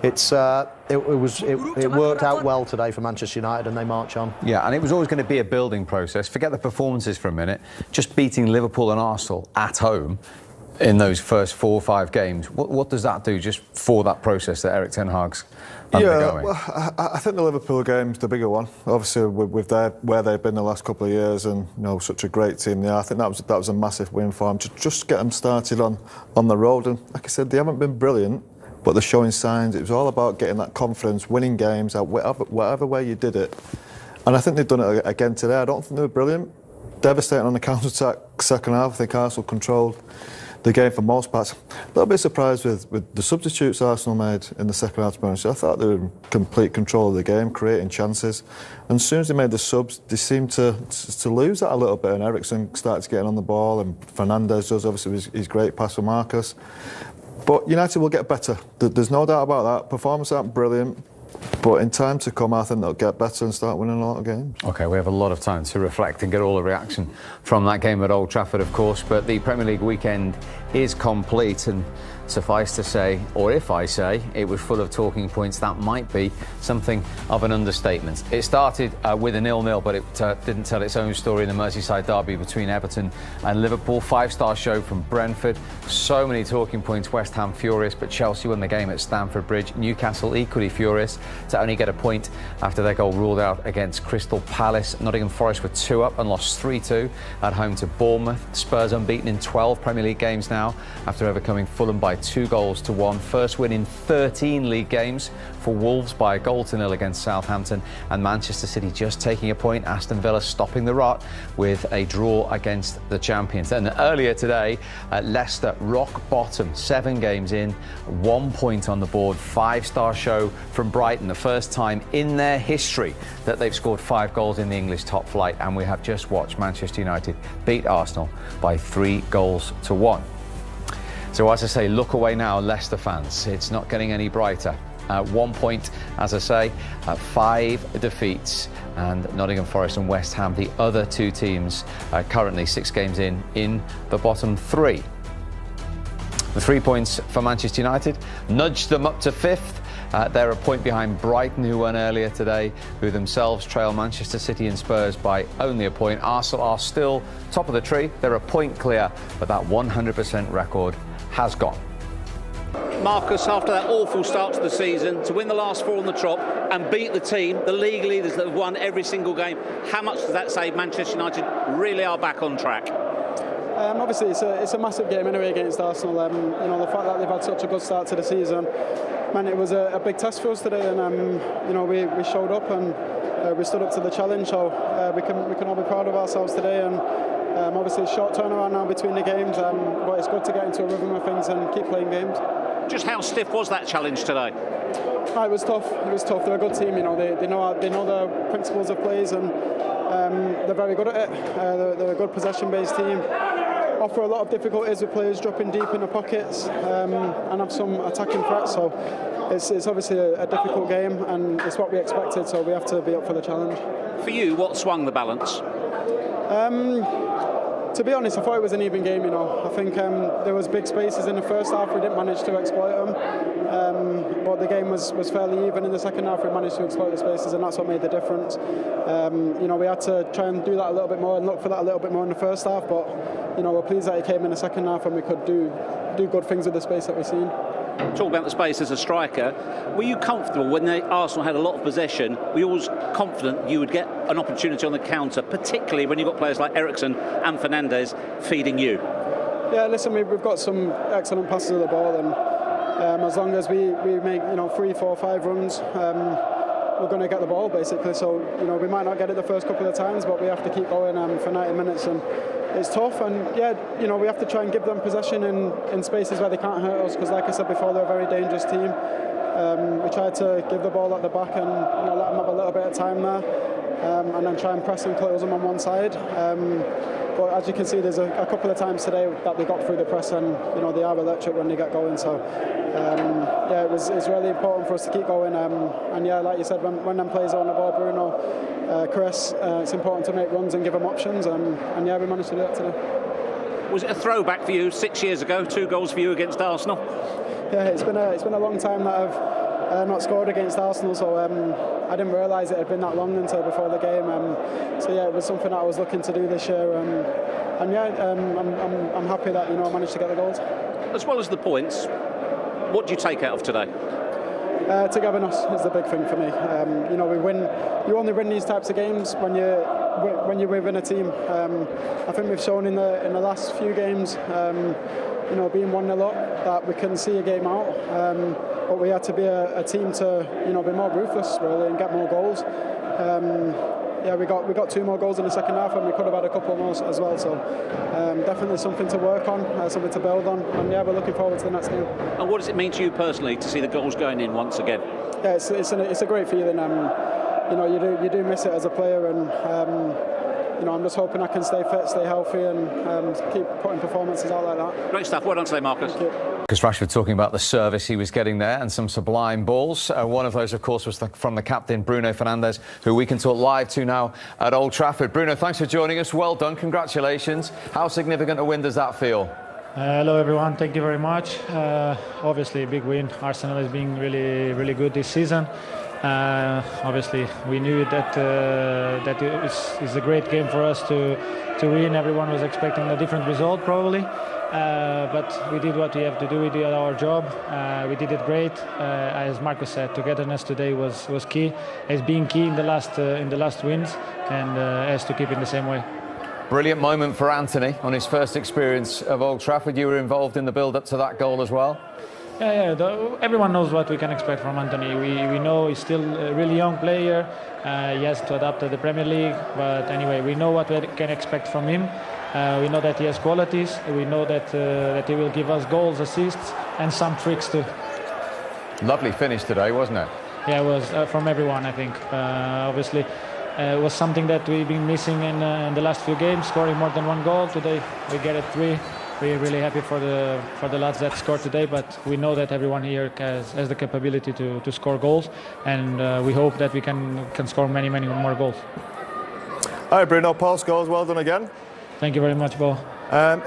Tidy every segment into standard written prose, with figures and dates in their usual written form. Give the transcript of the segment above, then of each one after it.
it worked out well today for Manchester United, and they march on. Yeah, and it was always going to be a building process. Forget the performances for a minute. Just beating Liverpool and Arsenal at home in those first 4 or 5 games, what does that do just for that process that Erik ten Hag's undergoing? Yeah, well, I think the Liverpool game's the bigger one. Obviously, with where they've been the last couple of years, and such a great team there, I think that was a massive win for them. Just get them started on the road. And like I said, they haven't been brilliant, but they're showing signs. It was all about getting that confidence, winning games, whatever way you did it. And I think they've done it again today. I don't think they were brilliant. Devastating on the counter-attack second half. I think Arsenal controlled the game for most parts. A little bit surprised with the substitutes Arsenal made in the second half. I thought they were in complete control of the game, creating chances. And as soon as they made the subs, they seemed to lose that a little bit. And Eriksen started getting on the ball, and Fernandes does, obviously, his great pass for Marcus. But United will get better. There's no doubt about that. Performance aren't brilliant, but in time to come, I think they'll get better and start winning a lot of games. OK, we have a lot of time to reflect and get all the reaction from that game at Old Trafford, of course. But the Premier League weekend is complete, and suffice to say, or if I say, it was full of talking points. That might be something of an understatement. It started with a 0-0, but it didn't tell its own story in the Merseyside derby between Everton and Liverpool. 5-star show from Brentford. So many talking points. West Ham furious, but Chelsea won the game at Stamford Bridge. Newcastle equally furious to only get a point after their goal ruled out against Crystal Palace. Nottingham Forest were 2 up and lost 3-2 at home to Bournemouth. Spurs unbeaten in 12 Premier League games now after overcoming Fulham by 2-1. First win in 13 league games for Wolves by 1-0 against Southampton. And Manchester City just taking a point. Aston Villa stopping the rot with a draw against the champions. And earlier today, Leicester rock bottom, 7 games in, 1 point on the board. 5-star show from Brighton, the first time in their history that they've scored 5 goals in the English top flight. And we have just watched Manchester United beat Arsenal by 3-1. So as I say, look away now, Leicester fans. It's not getting any brighter. 1 point, as I say, 5 defeats, and Nottingham Forest and West Ham, the other 2 teams, currently 6 games in the bottom 3. The 3 points for Manchester United nudged them up to 5th. They're a point behind Brighton, who won earlier today, who themselves trail Manchester City and Spurs by only a point. Arsenal are still top of the tree. They're a point clear, but that 100% record has gone. Marcus, after that awful start to the season, to win the last 4 on the trot and beat the team, the league leaders that have won every single game, how much does that say Manchester United really are back on track? Obviously, it's a massive game anyway against Arsenal. The fact that they've had such a good start to the season, man, it was a big test for us today, and we showed up and we stood up to the challenge. So we can all be proud of ourselves today. And obviously, it's short turnaround now between the games, but it's good to get into a rhythm of things and keep playing games. Just how stiff was that challenge today? It was tough. They're a good team. They know the principles of plays, and they're very good at it. They're a good possession-based team. Offer a lot of difficulties with players dropping deep in the pockets and have some attacking threats. So it's obviously a difficult game, and it's what we expected. So we have to be up for the challenge. For you, what swung the balance? To be honest, I thought it was an even game. I think there was big spaces in the first half. We didn't manage to exploit them, but the game was fairly even in the second half. We managed to exploit the spaces, and that's what made the difference. We had to try and do that a little bit more and look for that a little bit more in the first half. But we're pleased that it came in the second half, and we could do good things with the space that we've seen. Talk about the space as a striker. Were you comfortable when Arsenal had a lot of possession? Were you always confident you would get an opportunity on the counter, particularly when you've got players like Eriksen and Fernandes feeding you? Yeah, listen, we've got some excellent passes of the ball, and as long as we make 3, 4, 5 runs, we're going to get the ball basically. So we might not get it the first couple of times, but we have to keep going for 90 minutes, and it's tough. And we have to try and give them possession in spaces where they can't hurt us, because like I said before, they're a very dangerous team. We tried to give the ball at the back and let them have a little bit of time there, and then try and press and close them on one side. But as you can see, there's a couple of times today that they got through the press, and they are electric when they get going. So it's really important for us to keep going. And like you said, when them players are on the ball, Bruno, Chris, it's important to make runs and give them options. And we managed to do that today. Was it a throwback for you 6 years ago? 2 goals for you against Arsenal? Yeah, it's been a long time that not scored against Arsenal, so I didn't realise it had been that long until before the game. So yeah, it was something that I was looking to do this year, and yeah, I'm happy that I managed to get the goals. As well as the points, what do you take out of today? Togetherness is the big thing for me. We win. You only win these types of games when you're within a team. I think we've shown in the last few games, being 1-0 up, that we can see a game out. But we had to be a team to be more ruthless really and get more goals. Yeah, we got 2 more goals in the second half, and we could have had a couple more as well. So definitely something to work on, something to build on, and yeah, we're looking forward to the next game. And what does it mean to you personally to see the goals going in once again? Yeah, it's a great feeling. You do miss it as a player, and I'm just hoping I can stay fit, stay healthy, and keep putting performances out like that. Great stuff. Well done today, Marcus. Thank you. Marcus Rashford talking about the service he was getting there and some sublime balls. One of those, of course, was from the captain, Bruno Fernandes, who we can talk live to now at Old Trafford. Bruno, thanks for joining us. Well done. Congratulations. How significant a win does that feel? Hello, everyone. Thank you very much. Obviously, a big win. Arsenal is being really, really good this season. Obviously, we knew that it's a great game for us to win. Everyone was expecting a different result, probably. But we did what we have to do. We did our job. We did it great. As Marcus said, togetherness today was key. It's been key in the last wins, and has to keep it the same way. Brilliant moment for Anthony on his first experience of Old Trafford. You were involved in the build-up to that goal as well. Yeah. Everyone knows what we can expect from Anthony. We know he's still a really young player. He has to adapt to the Premier League. But anyway, we know what we can expect from him. We know that he has qualities. We know that he will give us goals, assists, and some tricks too. Lovely finish today, wasn't it? Yeah, it was from everyone, I think. Obviously, it was something that we've been missing in the last few games, scoring more than 1 goal. Today we get it 3. We're really happy for the lads that scored today, but we know that everyone here has the capability to score goals, and we hope that we can score many more goals. Hi Bruno, Paul Scholes, well done again. Thank you very much, Paul.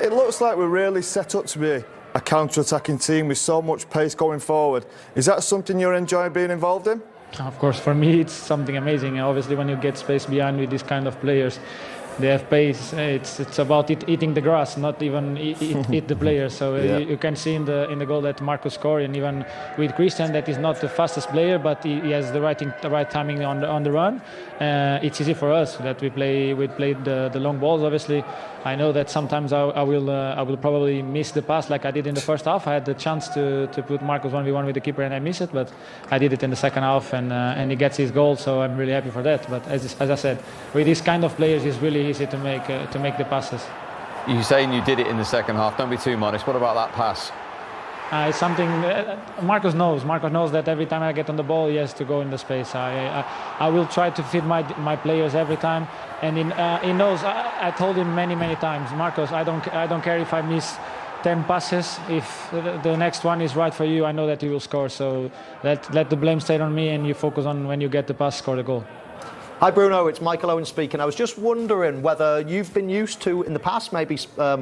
It looks like we're really set up to be a counter-attacking team with so much pace going forward. Is that something you're enjoying being involved in? Of course, for me it's something amazing. Obviously, when you get space behind with these kind of players, they have pace. It's about eating the grass, not even eat the players. So yeah. You can see in the goal that Marcus scored, and even with Christian, that is not the fastest player, but he has the right timing on the run. It's easy for us that we play the long balls. Obviously, I know that sometimes I will probably miss the pass like I did in the first half. I had the chance to put Marcus 1v1 with the keeper and I missed it, but I did it in the second half, and he gets his goal. So I'm really happy for that. But as I said, with these kind of players, it's really easy to make the passes. You're saying you did it in the second half. Don't be too modest. What about that pass? It's something Marcus knows. Marcus knows that every time I get on the ball, he has to go in the space. I will try to feed my players every time, and he knows. I told him many times, Marcus, I don't care if I miss 10 passes. If the next one is right for you, I know that you will score. So let the blame stay on me, and you focus on when you get the pass, score the goal. Hi Bruno, it's Michael Owen speaking. I was just wondering whether you've been used to, in the past, maybe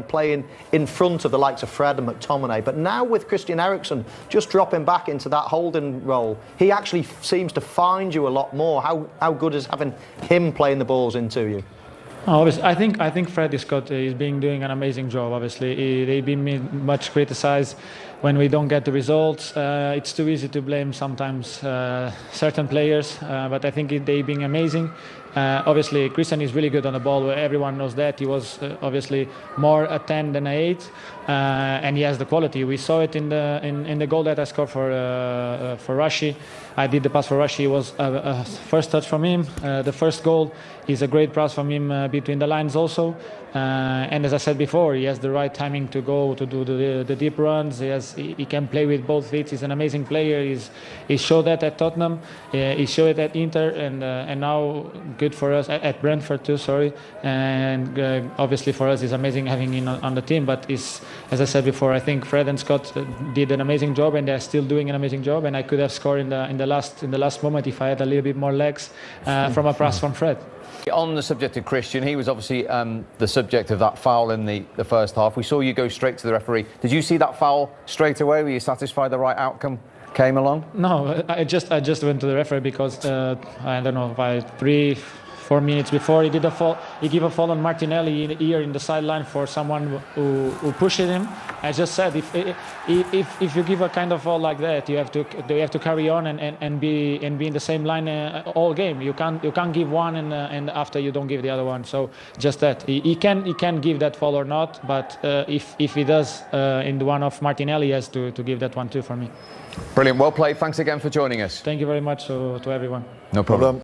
playing in front of the likes of Fred and McTominay, but now with Christian Eriksen just dropping back into that holding role, he actually seems to find you a lot more. How good is having him playing the balls into you? Obviously, I think Fred is doing an amazing job. Obviously, they've been much criticised when we don't get the results. It's too easy to blame sometimes certain players, but I think they've been amazing. Obviously, Christian is really good on the ball. Everyone knows that. He was obviously more a 10 than an 8, and he has the quality. We saw it in the goal that I scored for Rashi. I did the pass for Rashi. It was a first touch from him. The first goal is a great pass from him between the lines also. And as I said before, he has the right timing to go to do the deep runs. He can play with both feet. He's an amazing player. He showed that at Tottenham. He showed it at Inter, and now good for us at Brentford too. Sorry, and obviously for us, it's amazing having him on the team. But as I said before, I think Fred and Scott did an amazing job, and they're still doing an amazing job. And I could have scored in the last moment if I had a little bit more legs from a pass from Fred. On the subject of Christian, he was obviously the subject of that foul in the first half. We saw you go straight to the referee. Did you see that foul straight away? Were you satisfied the right outcome? came along? No, I just went to the referee because I don't know, by 3-4 minutes before he did a fall, he gave a fall on Martinelli here in the sideline for someone who pushed him. I just said if you give a kind of fall like that, you have to carry on and be in the same line all game. You can't give one and after you don't give the other one. So just that he can give that fall or not, but if he does in the one of Martinelli, he has to give that one too for me. Brilliant, well played. Thanks again for joining us. Thank you very much to everyone. No problem.